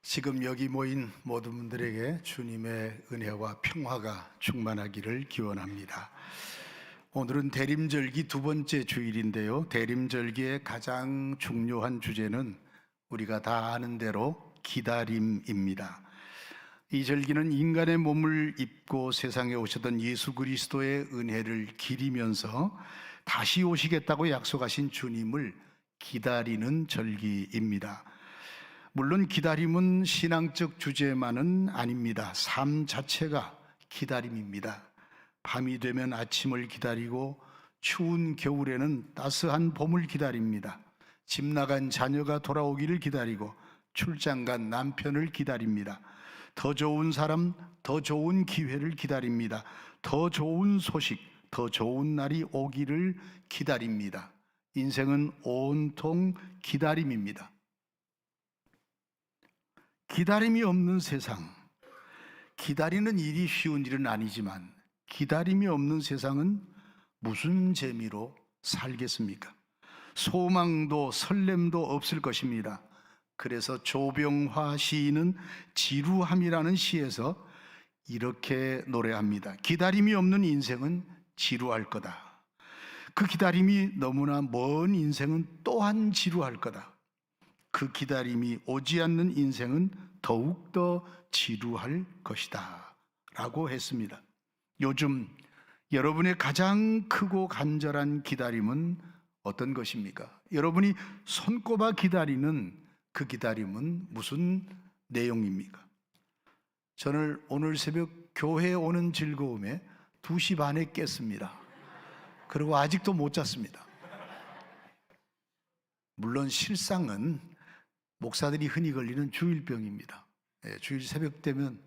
지금 여기 모인 모든 분들에게 주님의 은혜와 평화가 충만하기를 기원합니다. 오늘은 대림절기 두 번째 주일인데요. 대림절기의 가장 중요한 주제는 우리가 다 아는 대로 기다림입니다. 이 절기는 인간의 몸을 입고 세상에 오셨던 예수 그리스도의 은혜를 기리면서 다시 오시겠다고 약속하신 주님을 기다리는 절기입니다. 물론 기다림은 신앙적 주제만은 아닙니다. 삶 자체가 기다림입니다. 밤이 되면 아침을 기다리고 추운 겨울에는 따스한 봄을 기다립니다. 집 나간 자녀가 돌아오기를 기다리고 출장 간 남편을 기다립니다. 더 좋은 사람, 더 좋은 기회를 기다립니다. 더 좋은 소식, 더 좋은 날이 오기를 기다립니다. 인생은 온통 기다림입니다. 기다림이 없는 세상, 기다리는 일이 쉬운 일은 아니지만 기다림이 없는 세상은 무슨 재미로 살겠습니까? 소망도 설렘도 없을 것입니다. 그래서 조병화 시인은 지루함이라는 시에서 이렇게 노래합니다. 기다림이 없는 인생은 지루할 거다. 그 기다림이 너무나 먼 인생은 또한 지루할 거다. 그 기다림이 오지 않는 인생은 더욱더 지루할 것이다 라고 했습니다. 요즘 여러분의 가장 크고 간절한 기다림은 어떤 것입니까? 여러분이 손꼽아 기다리는 그 기다림은 무슨 내용입니까? 저는 오늘 새벽 교회에 오는 즐거움에 2시 반에 깼습니다. 그리고 아직도 못 잤습니다. 물론 실상은 목사들이 흔히 걸리는 주일병입니다. 주일 새벽 되면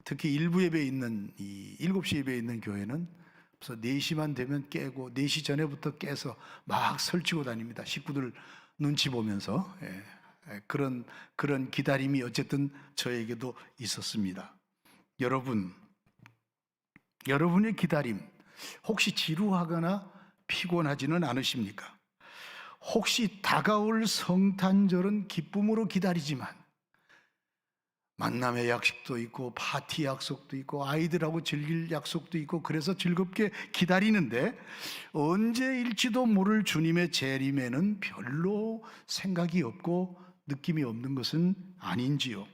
특히 일부 예배에 있는 7시 예배에 있는 교회는 그래서 4시만 되면 깨고 4시 전에부터 깨서 막 설치고 다닙니다. 식구들 눈치 보면서. 그런 기다림이 어쨌든 저에게도 있었습니다. 여러분의 기다림 혹시 지루하거나 피곤하지는 않으십니까? 혹시 다가올 성탄절은 기쁨으로 기다리지만 만남의 약속도 있고 파티 약속도 있고 아이들하고 즐길 약속도 있고 그래서 즐겁게 기다리는데 언제일지도 모를 주님의 재림에는 별로 생각이 없고 느낌이 없는 것은 아닌지요?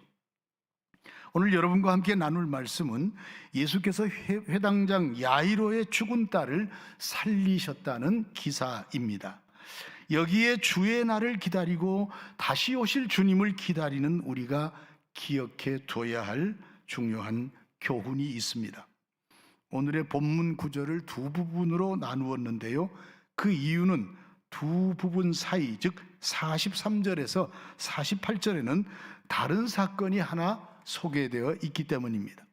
오늘 여러분과 함께 나눌 말씀은 예수께서 회당장 야이로의 죽은 딸을 살리셨다는 기사입니다. 여기에 주의 날을 기다리고 다시 오실 주님을 기다리는 우리가 기억해 둬야 할 중요한 교훈이 있습니다. 오늘의 본문 구절을 두 부분으로 나누었는데요. 그 이유는 두 부분 사이, 즉 43절에서 48절에는 다른 사건이 하나 소개되어 있기 때문입니다.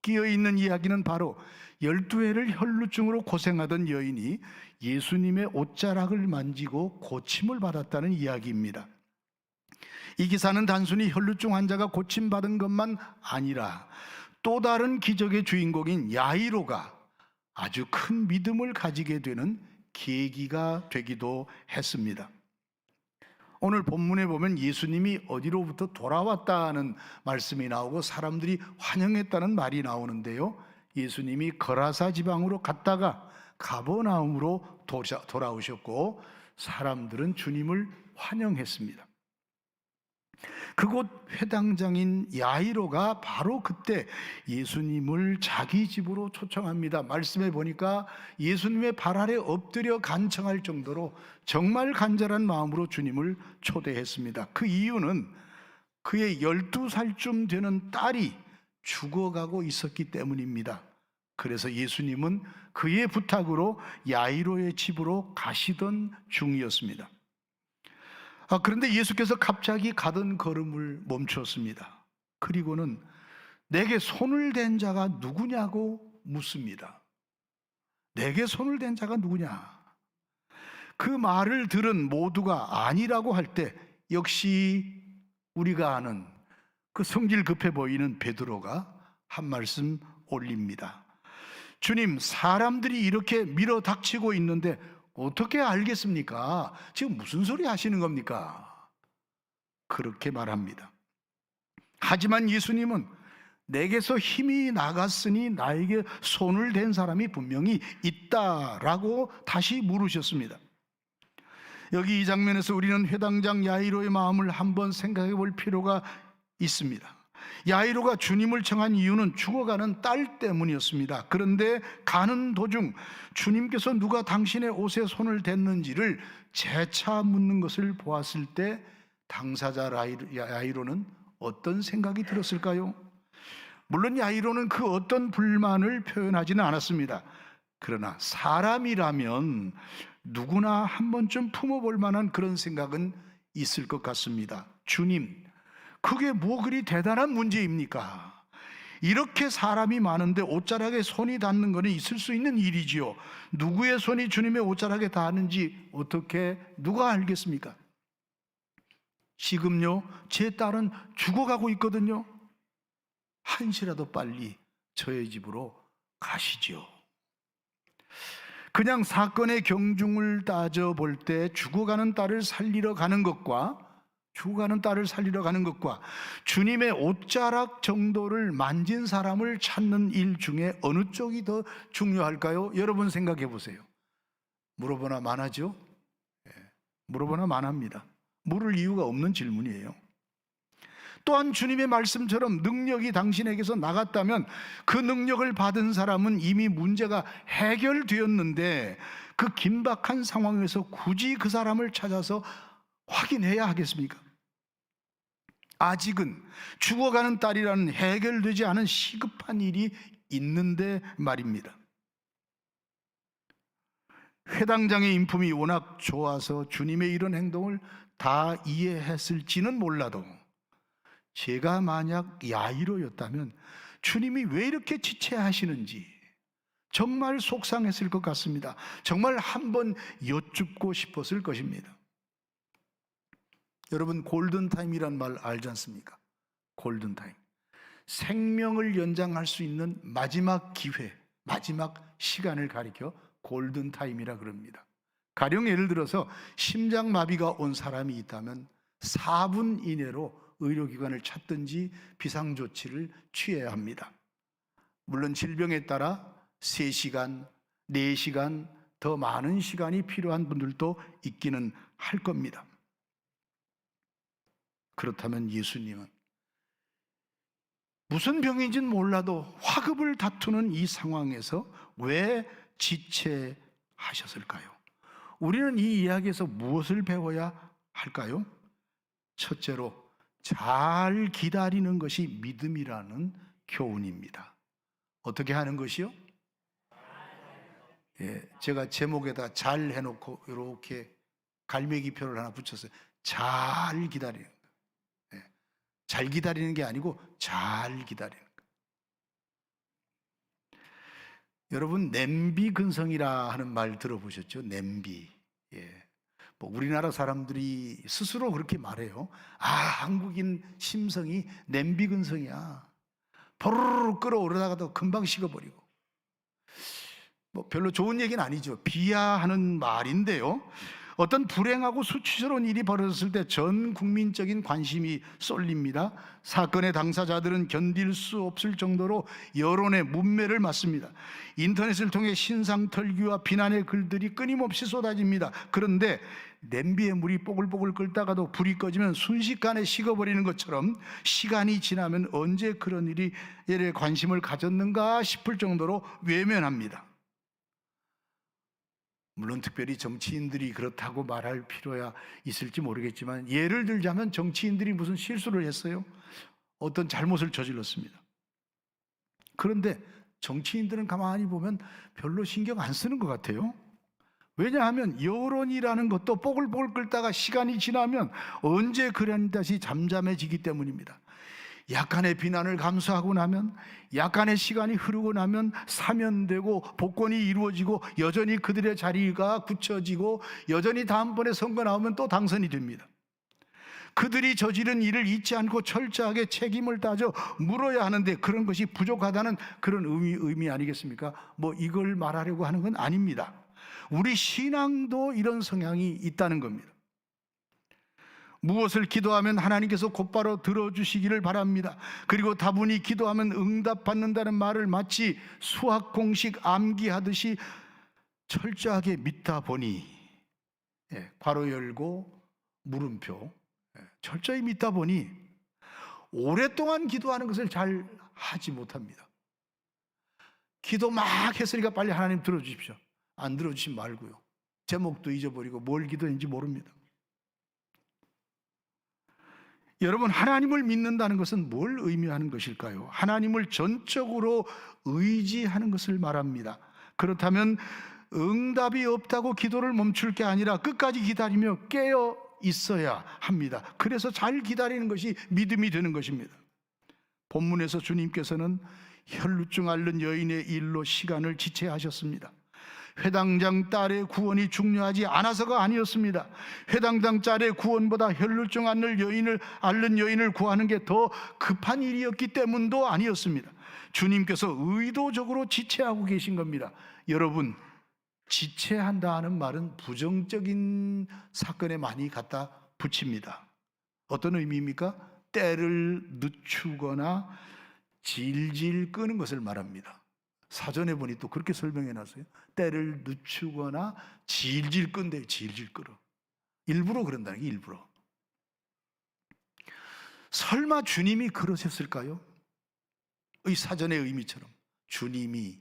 끼어있는 이야기는 바로 12해를 혈루증으로 고생하던 여인이 예수님의 옷자락을 만지고 고침을 받았다는 이야기입니다. 이 기사는 단순히 혈루증 환자가 고침받은 것만 아니라 또 다른 기적의 주인공인 야이로가 아주 큰 믿음을 가지게 되는 계기가 되기도 했습니다. 오늘 본문에 보면 예수님이 어디로부터 돌아왔다는 말씀이 나오고 사람들이 환영했다는 말이 나오는데요. 예수님이 거라사 지방으로 갔다가 가버나움으로 돌아오셨고 사람들은 주님을 환영했습니다. 그곳 회당장인 야이로가 바로 그때 예수님을 자기 집으로 초청합니다. 말씀해 보니까 예수님의 발 아래 엎드려 간청할 정도로 정말 간절한 마음으로 주님을 초대했습니다. 그 이유는 그의 12살쯤 되는 딸이 죽어가고 있었기 때문입니다. 그래서 예수님은 그의 부탁으로 야이로의 집으로 가시던 중이었습니다. 그런데 예수께서 갑자기 가던 걸음을 멈췄습니다. 그리고는 내게 손을 댄 자가 누구냐고 묻습니다. 내게 손을 댄 자가 누구냐? 그 말을 들은 모두가 아니라고 할 때 역시 우리가 아는 그 성질 급해 보이는 베드로가 한 말씀 올립니다. 주님, 사람들이 이렇게 밀어닥치고 있는데 어떻게 알겠습니까? 지금 무슨 소리 하시는 겁니까? 그렇게 말합니다. 하지만 예수님은 내게서 힘이 나갔으니 나에게 손을 댄 사람이 분명히 있다라고 다시 물으셨습니다. 여기 이 장면에서 우리는 회당장 야이로의 마음을 한번 생각해 볼 필요가 있습니다. 야이로가 주님을 청한 이유는 죽어가는 딸 때문이었습니다. 그런데 가는 도중 주님께서 누가 당신의 옷에 손을 댔는지를 재차 묻는 것을 보았을 때 당사자 야이로는 어떤 생각이 들었을까요? 물론 야이로는 그 어떤 불만을 표현하지는 않았습니다. 그러나 사람이라면 누구나 한 번쯤 품어볼 만한 그런 생각은 있을 것 같습니다. 주님, 그게 뭐 그리 대단한 문제입니까? 이렇게 사람이 많은데 옷자락에 손이 닿는 것은 있을 수 있는 일이지요. 누구의 손이 주님의 옷자락에 닿는지 어떻게 누가 알겠습니까? 지금요, 제 딸은 죽어가고 있거든요. 한시라도 빨리 저의 집으로 가시지요. 그냥 사건의 경중을 따져볼 때 죽어가는 딸을 살리러 가는 것과 주님의 옷자락 정도를 만진 사람을 찾는 일 중에 어느 쪽이 더 중요할까요? 여러분 생각해 보세요. 물어보나 마나죠? 물어보나 마나입니다. 물을 이유가 없는 질문이에요. 또한 주님의 말씀처럼 능력이 당신에게서 나갔다면 그 능력을 받은 사람은 이미 문제가 해결되었는데 그 긴박한 상황에서 굳이 그 사람을 찾아서 확인해야 하겠습니까? 아직은 죽어가는 딸이라는 해결되지 않은 시급한 일이 있는데 말입니다. 회당장의 인품이 워낙 좋아서 주님의 이런 행동을 다 이해했을지는 몰라도 제가 만약 야이로였다면 주님이 왜 이렇게 지체하시는지 정말 속상했을 것 같습니다. 정말 한번 여쭙고 싶었을 것입니다. 여러분, 골든타임이란 말 알지 않습니까? 골든타임, 생명을 연장할 수 있는 마지막 기회, 마지막 시간을 가리켜 골든타임이라 그럽니다. 가령 예를 들어서 심장마비가 온 사람이 있다면 4분 이내로 의료기관을 찾든지 비상조치를 취해야 합니다. 물론 질병에 따라 3시간, 4시간 더 많은 시간이 필요한 분들도 있기는 할 겁니다. 그렇다면 예수님은 무슨 병인지는 몰라도 화급을 다투는 이 상황에서 왜 지체하셨을까요? 우리는 이 이야기에서 무엇을 배워야 할까요? 첫째로, 잘 기다리는 것이 믿음이라는 교훈입니다. 어떻게 하는 것이요? 제가 제목에다 잘 해놓고 이렇게 갈매기표를 하나 붙였어요. 잘 기다리는 거. 잘 기다리는 게 아니고 잘 기다리는 거. 여러분, 냄비 근성이라 하는 말 들어보셨죠? 냄비. 뭐 우리나라 사람들이 스스로 그렇게 말해요. 한국인 심성이 냄비 근성이야. 포르르 끓어오르다가도 금방 식어버리고. 뭐 별로 좋은 얘기는 아니죠. 비하하는 말인데요. 어떤 불행하고 수치스러운 일이 벌어졌을 때 전 국민적인 관심이 쏠립니다. 사건의 당사자들은 견딜 수 없을 정도로 여론의 문매를 맞습니다. 인터넷을 통해 신상털기와 비난의 글들이 끊임없이 쏟아집니다. 그런데 냄비에 물이 뽀글뽀글 끓다가도 불이 꺼지면 순식간에 식어버리는 것처럼 시간이 지나면 언제 그런 일에 관심을 가졌는가 싶을 정도로 외면합니다. 물론 특별히 정치인들이 그렇다고 말할 필요야 있을지 모르겠지만, 예를 들자면 정치인들이 무슨 실수를 했어요? 어떤 잘못을 저질렀습니다. 그런데 정치인들은 가만히 보면 별로 신경 안 쓰는 것 같아요. 왜냐하면 여론이라는 것도 뽀글뽀글 끓다가 시간이 지나면 언제 그런 듯이 잠잠해지기 때문입니다. 약간의 비난을 감수하고 나면, 약간의 시간이 흐르고 나면 사면되고 복권이 이루어지고 여전히 그들의 자리가 굳혀지고 여전히 다음번에 선거 나오면 또 당선이 됩니다. 그들이 저지른 일을 잊지 않고 철저하게 책임을 따져 물어야 하는데 그런 것이 부족하다는 그런 의미 아니겠습니까? 뭐 이걸 말하려고 하는 건 아닙니다. 우리 신앙도 이런 성향이 있다는 겁니다. 무엇을 기도하면 하나님께서 곧바로 들어주시기를 바랍니다. 그리고 다분히 기도하면 응답받는다는 말을 마치 수학 공식 암기하듯이 철저하게 믿다 보니, 괄호 열고 물음표, 철저히 믿다 보니 오랫동안 기도하는 것을 잘 하지 못합니다. 기도 막 했으니까 빨리 하나님 들어주십시오. 안 들어주시면 말고요. 제목도 잊어버리고 뭘 기도했는지 모릅니다. 여러분, 하나님을 믿는다는 것은 뭘 의미하는 것일까요? 하나님을 전적으로 의지하는 것을 말합니다. 그렇다면 응답이 없다고 기도를 멈출 게 아니라 끝까지 기다리며 깨어 있어야 합니다. 그래서 잘 기다리는 것이 믿음이 되는 것입니다. 본문에서 주님께서는 혈루증 앓는 여인의 일로 시간을 지체하셨습니다. 회당장 딸의 구원이 중요하지 않아서가 아니었습니다. 회당장 딸의 구원보다 혈루증 앓는 여인을 구하는 게 더 급한 일이었기 때문도 아니었습니다. 주님께서 의도적으로 지체하고 계신 겁니다. 여러분, 지체한다 하는 말은 부정적인 사건에 많이 갖다 붙입니다. 어떤 의미입니까? 때를 늦추거나 질질 끄는 것을 말합니다. 사전에 보니 또 그렇게 설명해 놨어요. 때를 늦추거나 질질 끈대요. 질질 끌어. 일부러 그런다는 게 일부러. 설마 주님이 그러셨을까요? 이 사전의 의미처럼 주님이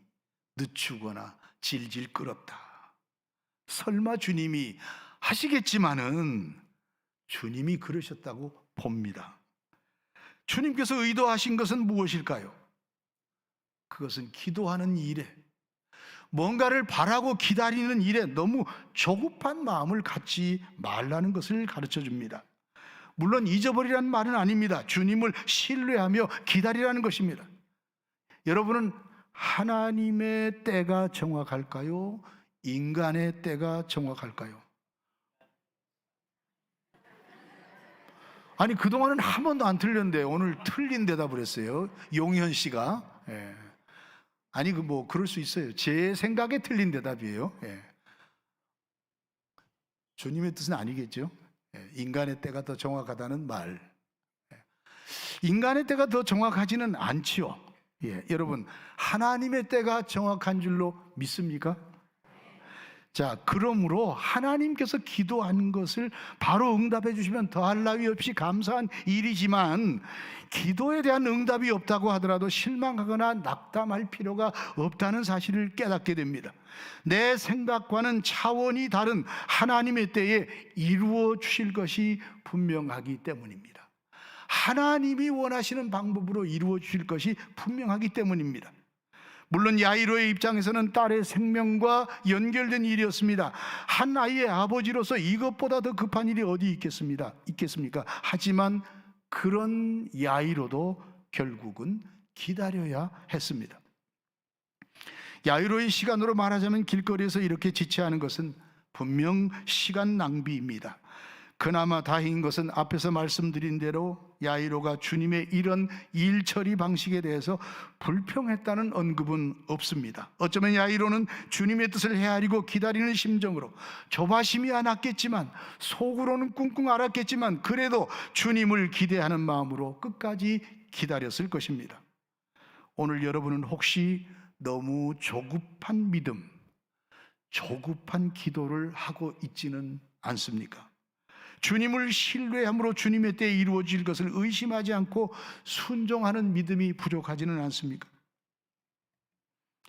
늦추거나 질질 끌었다. 설마 주님이 하시겠지만은 주님이 그러셨다고 봅니다. 주님께서 의도하신 것은 무엇일까요? 그것은 기도하는 일에, 뭔가를 바라고 기다리는 일에 너무 조급한 마음을 갖지 말라는 것을 가르쳐 줍니다. 물론 잊어버리라는 말은 아닙니다. 주님을 신뢰하며 기다리라는 것입니다. 여러분은 하나님의 때가 정확할까요? 인간의 때가 정확할까요? 아니, 그동안은 한 번도 안 틀렸는데 오늘 틀린 대답을 했어요. 용현 씨가. 아니, 그럴 수 있어요. 제 생각에 틀린 대답이에요. 주님의 뜻은 아니겠죠. 인간의 때가 더 정확하다는 말. 인간의 때가 더 정확하지는 않지요. 여러분, 하나님의 때가 정확한 줄로 믿습니까? 자, 그러므로 하나님께서 기도한 것을 바로 응답해 주시면 더할 나위 없이 감사한 일이지만, 기도에 대한 응답이 없다고 하더라도 실망하거나 낙담할 필요가 없다는 사실을 깨닫게 됩니다. 내 생각과는 차원이 다른 하나님의 때에 이루어 주실 것이 분명하기 때문입니다. 하나님이 원하시는 방법으로 이루어 주실 것이 분명하기 때문입니다. 물론 야이로의 입장에서는 딸의 생명과 연결된 일이었습니다. 한 아이의 아버지로서 이것보다 더 급한 일이 어디 있겠습니까? 하지만 그런 야이로도 결국은 기다려야 했습니다. 야이로의 시간으로 말하자면 길거리에서 이렇게 지체하는 것은 분명 시간 낭비입니다. 그나마 다행인 것은 앞에서 말씀드린 대로 야이로가 주님의 이런 일 처리 방식에 대해서 불평했다는 언급은 없습니다. 어쩌면 야이로는 주님의 뜻을 헤아리고 기다리는 심정으로 조바심이 않았겠지만, 속으로는 꿍꿍 앓았겠지만, 그래도 주님을 기대하는 마음으로 끝까지 기다렸을 것입니다. 오늘 여러분은 혹시 너무 조급한 믿음, 조급한 기도를 하고 있지는 않습니까? 주님을 신뢰함으로 주님의 때에 이루어질 것을 의심하지 않고 순종하는 믿음이 부족하지는 않습니까?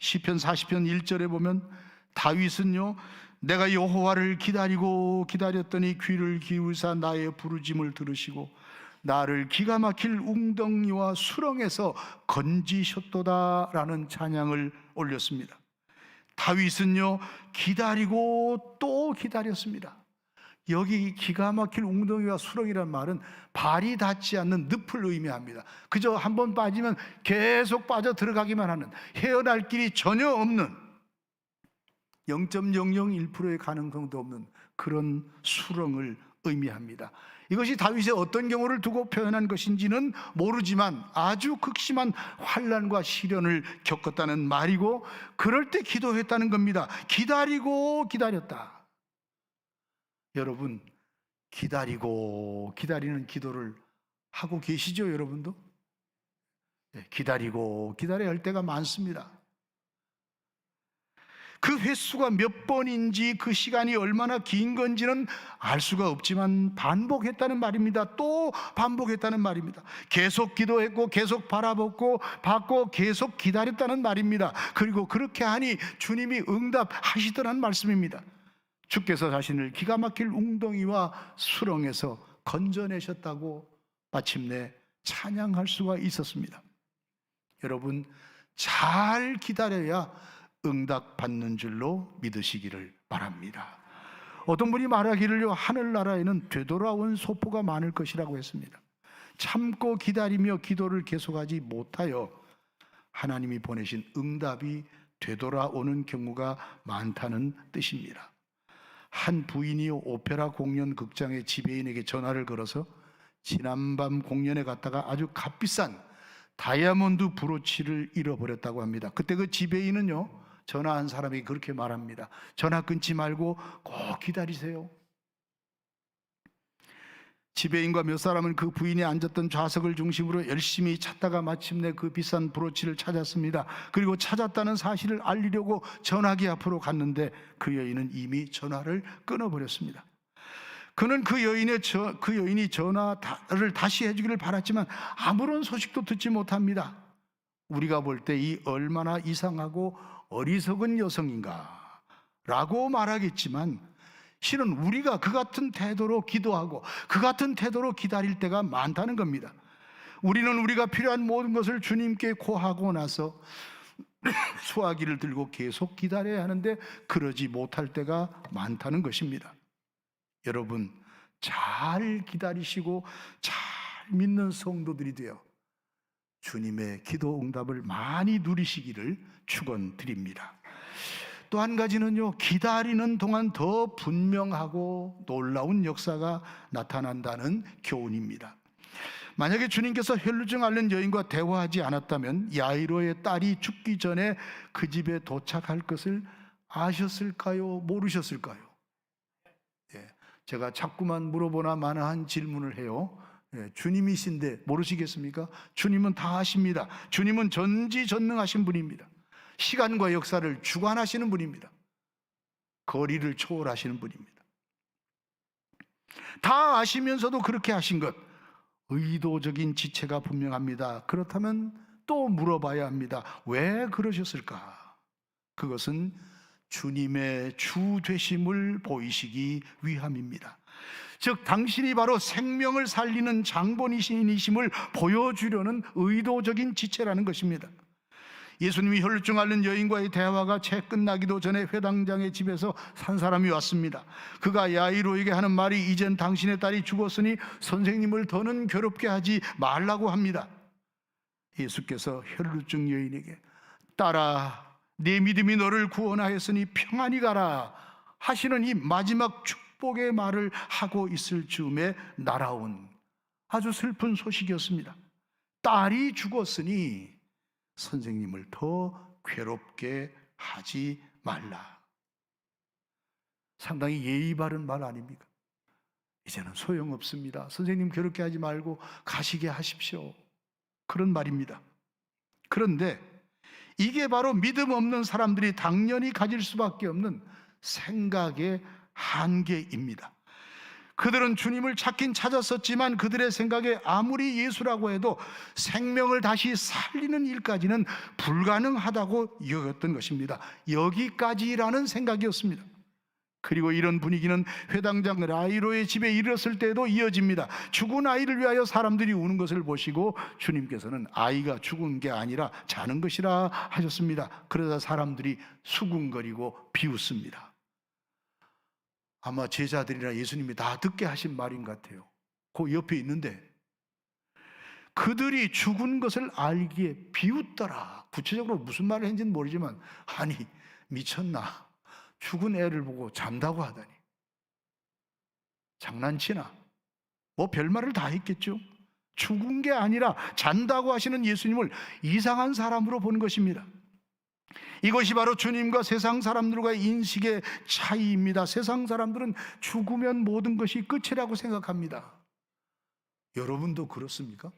시편 40편 1절에 보면 다윗은요, 내가 여호와를 기다리고 기다렸더니 귀를 기울사 나의 부르짐을 들으시고 나를 기가 막힐 웅덩이와 수렁에서 건지셨도다 라는 찬양을 올렸습니다. 다윗은요, 기다리고 또 기다렸습니다. 여기 기가 막힐 웅덩이와 수렁이라는 말은 발이 닿지 않는 늪을 의미합니다. 그저 한번 빠지면 계속 빠져 들어가기만 하는, 헤어날 길이 전혀 없는, 0.001%의 가능성도 없는 그런 수렁을 의미합니다. 이것이 다윗의 어떤 경우를 두고 표현한 것인지는 모르지만 아주 극심한 환난과 시련을 겪었다는 말이고, 그럴 때 기도했다는 겁니다. 기다리고 기다렸다. 여러분, 기다리고 기다리는 기도를 하고 계시죠, 여러분도? 기다리고 기다려야 할 때가 많습니다. 그 횟수가 몇 번인지 그 시간이 얼마나 긴 건지는 알 수가 없지만 반복했다는 말입니다. 또 반복했다는 말입니다. 계속 기도했고 계속 바라보고 받고 계속 기다렸다는 말입니다. 그리고 그렇게 하니 주님이 응답하시더란 말씀입니다. 주께서 자신을 기가 막힐 웅덩이와 수렁에서 건져내셨다고 마침내 찬양할 수가 있었습니다. 여러분, 잘 기다려야 응답받는 줄로 믿으시기를 바랍니다. 어떤 분이 말하기를요, 하늘나라에는 되돌아온 소포가 많을 것이라고 했습니다. 참고 기다리며 기도를 계속하지 못하여 하나님이 보내신 응답이 되돌아오는 경우가 많다는 뜻입니다. 한 부인이 오페라 공연 극장의 지배인에게 전화를 걸어서 지난밤 공연에 갔다가 아주 값비싼 다이아몬드 브로치를 잃어버렸다고 합니다. 그때 그 지배인은요, 전화한 사람이 그렇게 말합니다. 전화 끊지 말고 꼭 기다리세요. 지배인과 몇 사람은 그 부인이 앉았던 좌석을 중심으로 열심히 찾다가 마침내 그 비싼 브로치를 찾았습니다. 그리고 찾았다는 사실을 알리려고 전화기 앞으로 갔는데 그 여인은 이미 전화를 끊어버렸습니다. 그는 그 여인이 전화를 다시 해주기를 바랐지만 아무런 소식도 듣지 못합니다. 우리가 볼 때 이 얼마나 이상하고 어리석은 여성인가 라고 말하겠지만, 실은 우리가 그 같은 태도로 기도하고 그 같은 태도로 기다릴 때가 많다는 겁니다. 우리는 우리가 필요한 모든 것을 주님께 고하고 나서 수화기를 들고 계속 기다려야 하는데 그러지 못할 때가 많다는 것입니다. 여러분, 잘 기다리시고 잘 믿는 성도들이 되어 주님의 기도 응답을 많이 누리시기를 축원드립니다. 또 한 가지는요, 기다리는 동안 더 분명하고 놀라운 역사가 나타난다는 교훈입니다. 만약에 주님께서 혈루증 앓는 여인과 대화하지 않았다면 야이로의 딸이 죽기 전에 그 집에 도착할 것을 아셨을까요? 모르셨을까요? 제가 자꾸만 물어보나 마나한 질문을 해요. 주님이신데 모르시겠습니까? 주님은 다 아십니다. 주님은 전지전능하신 분입니다. 시간과 역사를 주관하시는 분입니다. 거리를 초월하시는 분입니다. 다 아시면서도 그렇게 하신 것, 의도적인 지체가 분명합니다. 그렇다면 또 물어봐야 합니다. 왜 그러셨을까? 그것은 주님의 주 되심을 보이시기 위함입니다. 즉 당신이 바로 생명을 살리는 장본이신이심을 보여주려는 의도적인 지체라는 것입니다. 예수님이 혈루증 앓는 여인과의 대화가 채 끝나기도 전에 회당장의 집에서 산 사람이 왔습니다. 그가 야이로에게 하는 말이 이젠 당신의 딸이 죽었으니 선생님을 더는 괴롭게 하지 말라고 합니다. 예수께서 혈루증 여인에게 딸아, 네 믿음이 너를 구원하였으니 평안히 가라 하시는 이 마지막 축복의 말을 하고 있을 즈음에 날아온 아주 슬픈 소식이었습니다. 딸이 죽었으니 선생님을 더 괴롭게 하지 말라. 상당히 예의 바른 말 아닙니까? 이제는 소용없습니다. 선생님 괴롭게 하지 말고 가시게 하십시오. 그런 말입니다. 그런데 이게 바로 믿음 없는 사람들이 당연히 가질 수밖에 없는 생각의 한계입니다. 그들은 주님을 찾긴 찾았었지만 그들의 생각에 아무리 예수라고 해도 생명을 다시 살리는 일까지는 불가능하다고 여겼던 것입니다. 여기까지라는 생각이었습니다. 그리고 이런 분위기는 회당장 야이로의 집에 이르렀을 때에도 이어집니다. 죽은 아이를 위하여 사람들이 우는 것을 보시고 주님께서는 아이가 죽은 게 아니라 자는 것이라 하셨습니다. 그러자 사람들이 수군거리고 비웃습니다. 아마 제자들이나 예수님이 다 듣게 하신 말인 것 같아요. 그 옆에 있는데 그들이 죽은 것을 알기에 비웃더라. 구체적으로 무슨 말을 했는지는 모르지만 아니 미쳤나, 죽은 애를 보고 잔다고 하다니, 장난치나, 뭐 별말을 다 했겠죠. 죽은 게 아니라 잔다고 하시는 예수님을 이상한 사람으로 보는 것입니다. 이것이 바로 주님과 세상 사람들과의 인식의 차이입니다. 세상 사람들은 죽으면 모든 것이 끝이라고 생각합니다. 여러분도 그렇습니까?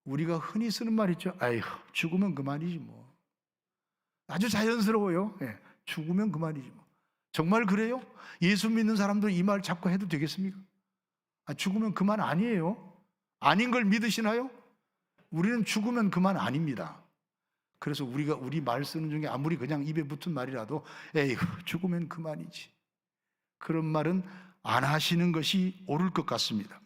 우리가 흔히 쓰는 말 있죠. 아휴, 죽으면 그만이지 뭐. 아주 자연스러워요. 예, 죽으면 그만이지 뭐. 정말 그래요? 예수 믿는 사람도 이 말 자꾸 해도 되겠습니까? 죽으면 그만 아니에요. 아닌 걸 믿으시나요? 우리는 죽으면 그만 아닙니다. 그래서 우리가 우리 말 쓰는 중에 아무리 그냥 입에 붙은 말이라도 에이, 죽으면 그만이지, 그런 말은 안 하시는 것이 옳을 것 같습니다.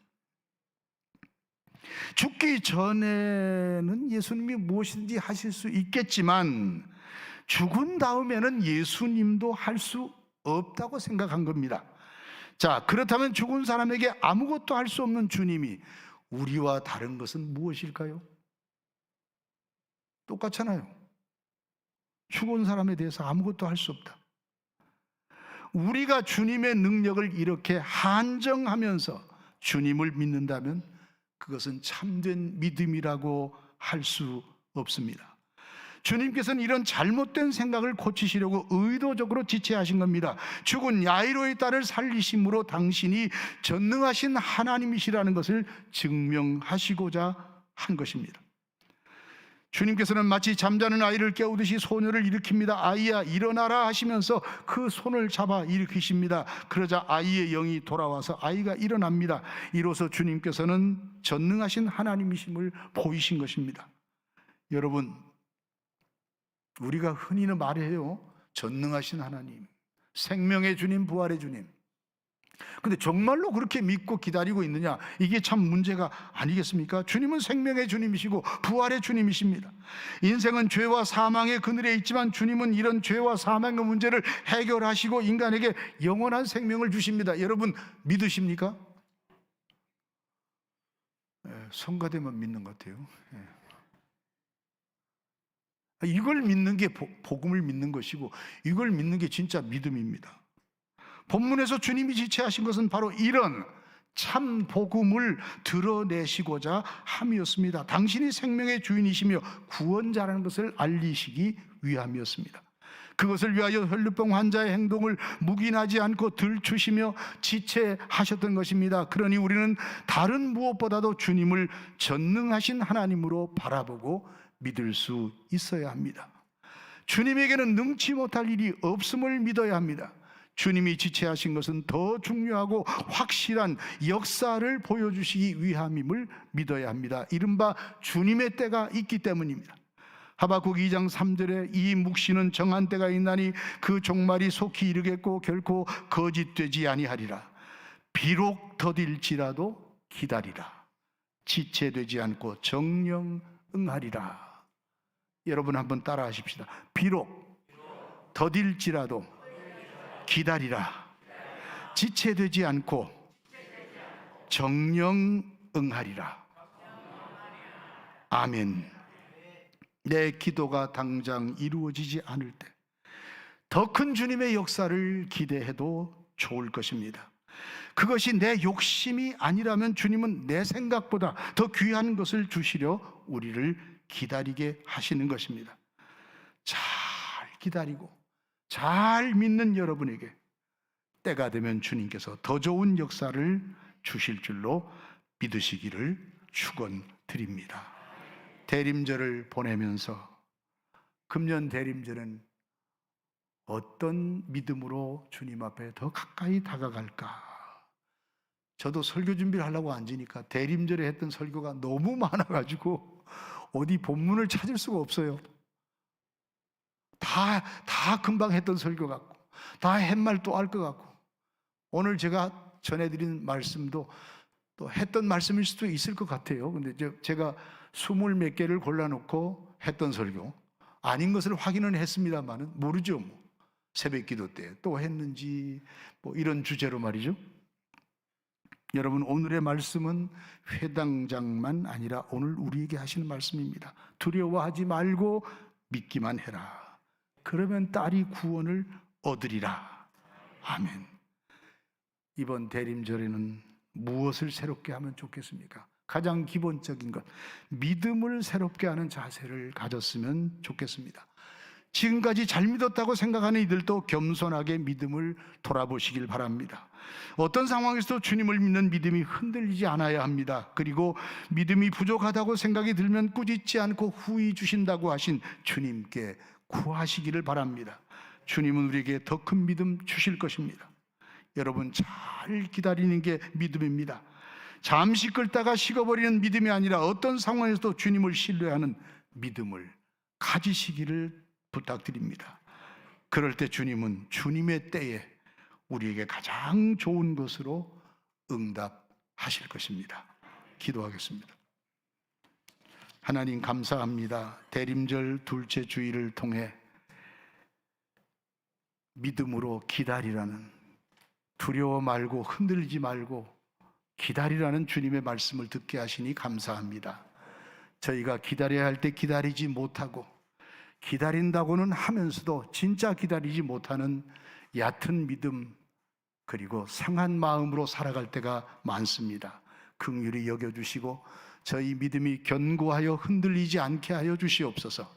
죽기 전에는 예수님이 무엇이든지 하실 수 있겠지만 죽은 다음에는 예수님도 할 수 없다고 생각한 겁니다. 자, 그렇다면 죽은 사람에게 아무것도 할 수 없는 주님이 우리와 다른 것은 무엇일까요? 똑같잖아요. 죽은 사람에 대해서 아무것도 할 수 없다. 우리가 주님의 능력을 이렇게 한정하면서 주님을 믿는다면 그것은 참된 믿음이라고 할 수 없습니다. 주님께서는 이런 잘못된 생각을 고치시려고 의도적으로 지체하신 겁니다. 죽은 야이로의 딸을 살리심으로 당신이 전능하신 하나님이시라는 것을 증명하시고자 한 것입니다. 주님께서는 마치 잠자는 아이를 깨우듯이 소녀를 일으킵니다. 아이야 일어나라 하시면서 그 손을 잡아 일으키십니다. 그러자 아이의 영이 돌아와서 아이가 일어납니다. 이로써 주님께서는 전능하신 하나님이심을 보이신 것입니다. 여러분, 우리가 흔히는 말해요. 전능하신 하나님, 생명의 주님, 부활의 주님. 근데 정말로 그렇게 믿고 기다리고 있느냐? 이게 참 문제가 아니겠습니까? 주님은 생명의 주님이시고 부활의 주님이십니다. 인생은 죄와 사망의 그늘에 있지만 주님은 이런 죄와 사망의 문제를 해결하시고 인간에게 영원한 생명을 주십니다. 여러분 믿으십니까? 성가대만 믿는 것 같아요. 이걸 믿는 게 복음을 믿는 것이고 이걸 믿는 게 진짜 믿음입니다. 본문에서 주님이 지체하신 것은 바로 이런 참 복음을 드러내시고자 함이었습니다. 당신이 생명의 주인이시며 구원자라는 것을 알리시기 위함이었습니다. 그것을 위하여 혈루병 환자의 행동을 묵인하지 않고 들추시며 지체하셨던 것입니다. 그러니 우리는 다른 무엇보다도 주님을 전능하신 하나님으로 바라보고 믿을 수 있어야 합니다. 주님에게는 능치 못할 일이 없음을 믿어야 합니다. 주님이 지체하신 것은 더 중요하고 확실한 역사를 보여주시기 위함임을 믿어야 합니다. 이른바 주님의 때가 있기 때문입니다. 하박국 2장 3절에 이 묵시는 정한 때가 있나니 그 종말이 속히 이르겠고 결코 거짓되지 아니하리라. 비록 더딜지라도 기다리라. 지체되지 않고 정령 응하리라. 여러분 한번 따라 하십시다. 비록 더딜지라도 기다리라. 지체되지 않고 정령 응하리라. 아멘. 내 기도가 당장 이루어지지 않을 때 더 큰 주님의 역사를 기대해도 좋을 것입니다. 그것이 내 욕심이 아니라면 주님은 내 생각보다 더 귀한 것을 주시려 우리를 기다리게 하시는 것입니다. 잘 기다리고 잘 믿는 여러분에게 때가 되면 주님께서 더 좋은 역사를 주실 줄로 믿으시기를 축원드립니다. 대림절을 보내면서 금년 대림절은 어떤 믿음으로 주님 앞에 더 가까이 다가갈까? 저도 설교 준비를 하려고 앉으니까 대림절에 했던 설교가 너무 많아가지고 어디 본문을 찾을 수가 없어요. 다 금방 했던 설교 같고 다 햇말 또 알 것 같고 오늘 제가 전해드린 말씀도 또 했던 말씀일 수도 있을 것 같아요. 근데 제가 20몇 개를 골라놓고 했던 설교 아닌 것을 확인은 했습니다만은 모르죠. 뭐. 새벽 기도 때 또 했는지 뭐 이런 주제로 말이죠. 여러분 오늘의 말씀은 회당장만 아니라 오늘 우리에게 하시는 말씀입니다. 두려워하지 말고 믿기만 해라. 그러면 딸이 구원을 얻으리라. 아멘. 이번 대림절에는 무엇을 새롭게 하면 좋겠습니까? 가장 기본적인 것, 믿음을 새롭게 하는 자세를 가졌으면 좋겠습니다. 지금까지 잘 믿었다고 생각하는 이들도 겸손하게 믿음을 돌아보시길 바랍니다. 어떤 상황에서도 주님을 믿는 믿음이 흔들리지 않아야 합니다. 그리고 믿음이 부족하다고 생각이 들면 꾸짖지 않고 후히 주신다고 하신 주님께 구하시기를 바랍니다. 주님은 우리에게 더 큰 믿음 주실 것입니다. 여러분, 잘 기다리는 게 믿음입니다. 잠시 끌다가 식어버리는 믿음이 아니라 어떤 상황에서도 주님을 신뢰하는 믿음을 가지시기를 부탁드립니다. 그럴 때 주님은 주님의 때에 우리에게 가장 좋은 것으로 응답하실 것입니다. 기도하겠습니다. 하나님, 감사합니다. 대림절 둘째 주일을 통해 믿음으로 기다리라는, 두려워 말고 흔들리지 말고 기다리라는 주님의 말씀을 듣게 하시니 감사합니다. 저희가 기다려야 할 때 기다리지 못하고, 기다린다고는 하면서도 진짜 기다리지 못하는 얕은 믿음, 그리고 상한 마음으로 살아갈 때가 많습니다. 긍휼히 여겨주시고 저희 믿음이 견고하여 흔들리지 않게 하여 주시옵소서.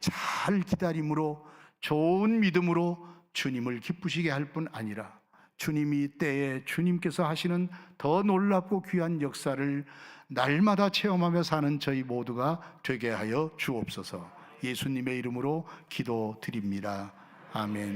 잘 기다림으로, 좋은 믿음으로 주님을 기쁘시게 할 뿐 아니라 주님이 때에 주님께서 하시는 더 놀랍고 귀한 역사를 날마다 체험하며 사는 저희 모두가 되게 하여 주옵소서. 예수님의 이름으로 기도드립니다. 아멘.